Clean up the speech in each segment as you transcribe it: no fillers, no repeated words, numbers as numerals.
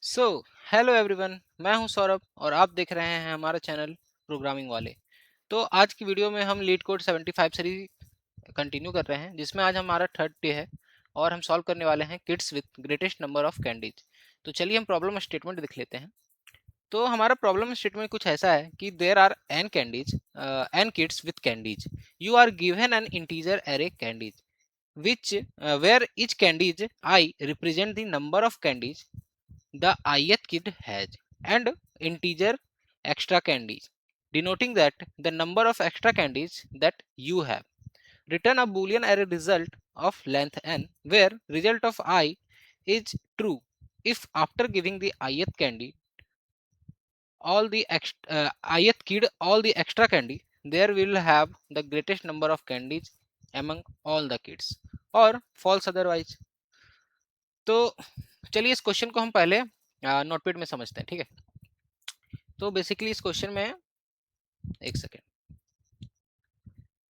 So hello everyone, मैं हूं सौरभ और आप देख रहे हैं हमारा चैनल प्रोग्रामिंग वाले। तो आज की वीडियो में हम लीड कोड 75 सीरीज कंटिन्यू कर रहे हैं, जिसमें आज हमारा थर्ड डे है और हम सॉल्व करने वाले हैं kids with greatest number of candies. तो चलिए हम प्रॉब्लम स्टेटमेंट देख लेते हैं। तो हमारा प्रॉब्लम स्टेटमेंट कुछ ऐसा है कि there are n candies n kids with candies, you are given an integer array candies which where each candies I represent the number of candies the ith kid has and integer extra candies denoting that the number of extra candies that you have. Return a boolean array result of length n where result of I is true if after giving the ith candy ith kid all the extra candy there will have the greatest number of candies among all the kids or false otherwise. तो चलिए इस question को हम पहले notepad में समझते हैं, ठीक है। तो बेसिकली इस क्वेश्चन में एक सेकेंड,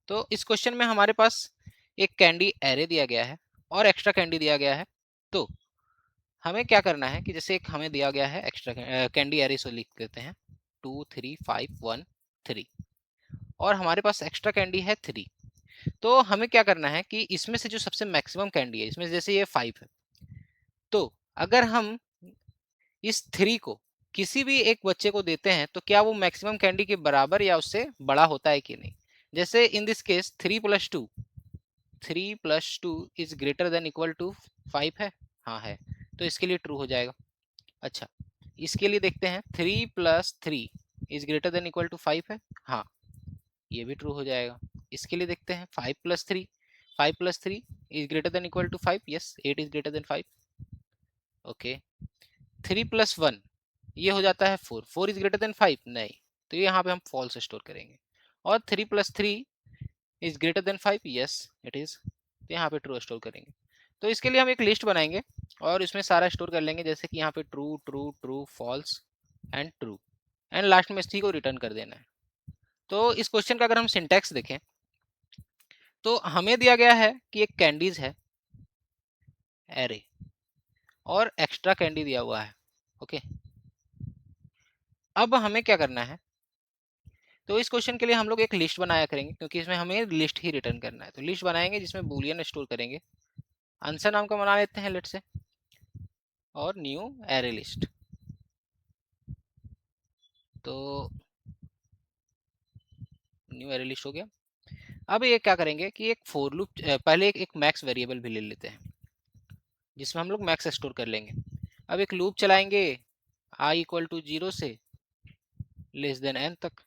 तो इस क्वेश्चन में हमारे पास एक कैंडी एरे दिया गया है और एक्स्ट्रा कैंडी दिया गया है। तो हमें क्या करना है कि जैसे एक हमें दिया गया है एक्स्ट्रा कैंडी एरे, सो लिख देते हैं 2 3 5 1 3 और हमारे पास एक्स्ट्रा कैंडी है 3। तो हमें क्या करना है कि इसमें से जो सबसे मैक्सिमम कैंडी है, इसमें जैसे ये 5 है, तो अगर हम इस 3 को किसी भी एक बच्चे को देते हैं तो क्या वो मैक्सिमम कैंडी के बराबर या उससे बड़ा होता है कि नहीं। जैसे in this case 3 + 2 is greater than equal to 5 है, हाँ है, तो इसके लिए ट्रू हो जाएगा। अच्छा, इसके लिए देखते हैं 3 + 3 is greater than equal to 5 है, हाँ, ये भी ट्रू हो जाएगा। इसके लिए देखते हैं 5 + 3 is greater than equal to 5, yes 8 is greater than 5। Okay, 3 + 1 ये हो जाता है 4 इज ग्रेटर देन 5, नहीं, तो यहाँ पे हम फॉल्स स्टोर करेंगे। और 3 + 3 is greater than 5, yes it is, तो यहाँ पे ट्रू स्टोर करेंगे। तो इसके लिए हम एक लिस्ट बनाएंगे और इसमें सारा स्टोर कर लेंगे, जैसे कि यहाँ पे true true true false and true, and last में इसी को रिटर्न कर देना है। तो इस क्वेश्चन का अगर हम सिंटैक्स देखें तो हमें दिया गया है कि एक कैंडीज है एरे और एक्स्ट्रा कैंडी दिया हुआ है। ओके, अब हमें क्या करना है, तो इस क्वेश्चन के लिए हम लोग एक लिस्ट बनाया करेंगे, क्योंकि इसमें हमें लिस्ट ही रिटर्न करना है। तो लिस्ट बनाएंगे जिसमें बूलियन स्टोर करेंगे, आंसर नाम का बना लेते हैं लेट से, और न्यू एरे लिस्ट। तो न्यू एरे लिस्ट हो गया। अब ये क्या करेंगे कि एक फोर लूप, पहले एक मैक्स वेरिएबल भी ले लेते हैं जिसमें हम लोग मैक्स स्टोर कर लेंगे। अब एक लूप चलाएंगे i = 0 से लेस देन n तक।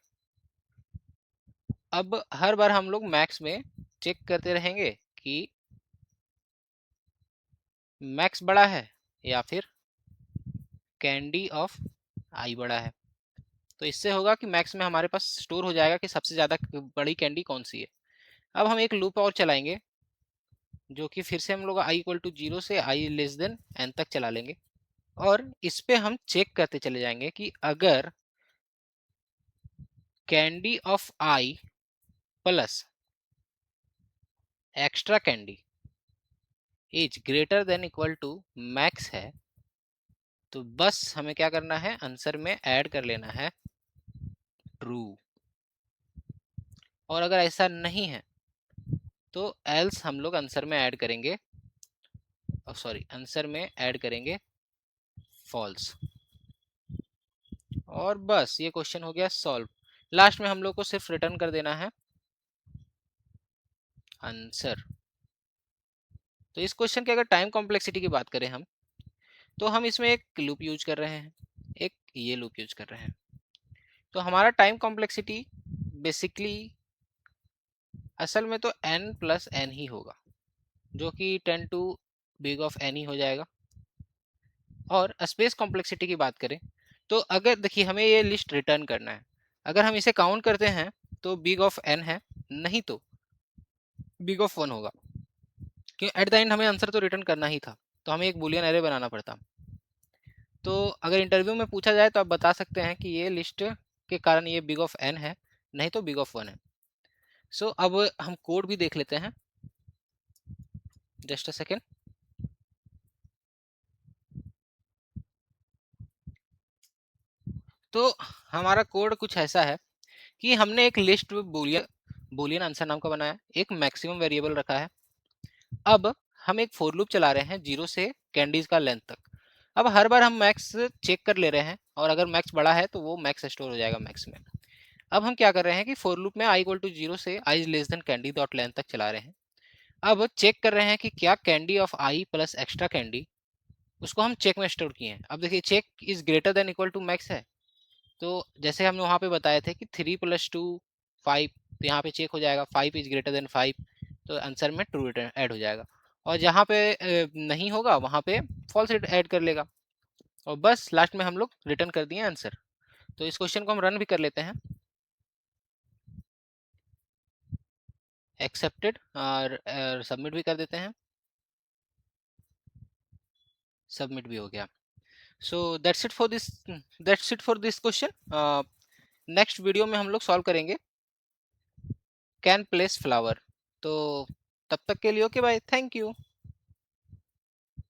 अब हर बार हम लोग मैक्स में चेक करते रहेंगे कि मैक्स बड़ा है या फिर कैंडी ऑफ आई बड़ा है। तो इससे होगा कि मैक्स में हमारे पास स्टोर हो जाएगा कि सबसे ज़्यादा बड़ी कैंडी कौन सी है। अब हम एक लूप और चलाएंगे जो कि फिर से हम लोग i = 0 से i लेस देन n तक चला लेंगे, और इस पे हम चेक करते चले जाएंगे कि अगर candy of i plus extra candy is greater than equal to max है, तो बस हमें क्या करना है, आंसर में ऐड कर लेना है ट्रू। और अगर ऐसा नहीं है तो एल्स हम लोग आंसर में ऐड करेंगे, आंसर में ऐड करेंगे फॉल्स। और बस ये क्वेश्चन हो गया सॉल्व। लास्ट में हम लोग को सिर्फ रिटर्न कर देना है आंसर। तो इस क्वेश्चन की अगर टाइम कॉम्प्लेक्सिटी की बात करें हम, तो हम इसमें एक लूप यूज कर रहे हैं, एक ये लूप यूज कर रहे हैं। तो हमारा टाइम कॉम्प्लेक्सिटी बेसिकली असल में तो n+n ही होगा, जो कि 10 टू बिग ऑफ n ही हो जाएगा। और स्पेस कॉम्प्लेक्सिटी की बात करें तो अगर देखिए हमें ये लिस्ट रिटर्न करना है, अगर हम इसे काउंट करते हैं तो बिग ऑफ n है, नहीं तो बिग ऑफ 1 होगा, क्यों एट द एंड हमें आंसर तो रिटर्न करना ही था, तो हमें एक बुलियन एरे बनाना पड़ता। तो अगर इंटरव्यू में पूछा जाए तो आप बता सकते हैं कि ये लिस्ट के कारण ये बिग ऑफ n है, नहीं तो बिग ऑफ 1 है। सो अब हम कोड भी देख लेते हैं, जस्ट अ सेकेंड। तो हमारा कोड कुछ ऐसा है कि हमने एक लिस्ट बूलियन बूलियन आंसर नाम का बनाया, एक मैक्सिमम वेरिएबल रखा है। अब हम एक फॉर लूप चला रहे हैं 0 से कैंडीज का लेंथ तक। अब हर बार हम मैक्स चेक कर ले रहे हैं और अगर मैक्स बड़ा है तो वो मैक्स स्टोर हो जाएगा मैक्स में। अब हम क्या कर रहे हैं कि फॉर लूप में i इक्वल टू 0 से i is less than candy dot length तक चला रहे हैं। अब चेक कर रहे हैं कि क्या candy of i plus extra candy उसको हम चेक में स्टोर किए हैं। अब देखिए check is greater than equal to max है, तो जैसे हमने वहां पे बताए थे कि 3 + 2 5, तो यहाँ पे चेक हो जाएगा 5 इज ग्रेटर देन 5, तो आंसर में ट्रू ऐड हो जाएगा। और जहाँ पे नहीं होगा वहां पे फॉल्स ऐड कर लेगा और बस लास्ट में हम लोग रिटर्न कर दिए आंसर। तो इस क्वेश्चन को हम रन भी कर लेते हैं। एक्सेप्टेड और सबमिट भी कर देते हैं। सबमिट भी हो गया। So that's it for this question. Next video में हम लोग सॉल्व करेंगे कैन प्लेस फ्लावर। तो तब तक के लिए ओके बाय, थैंक यू।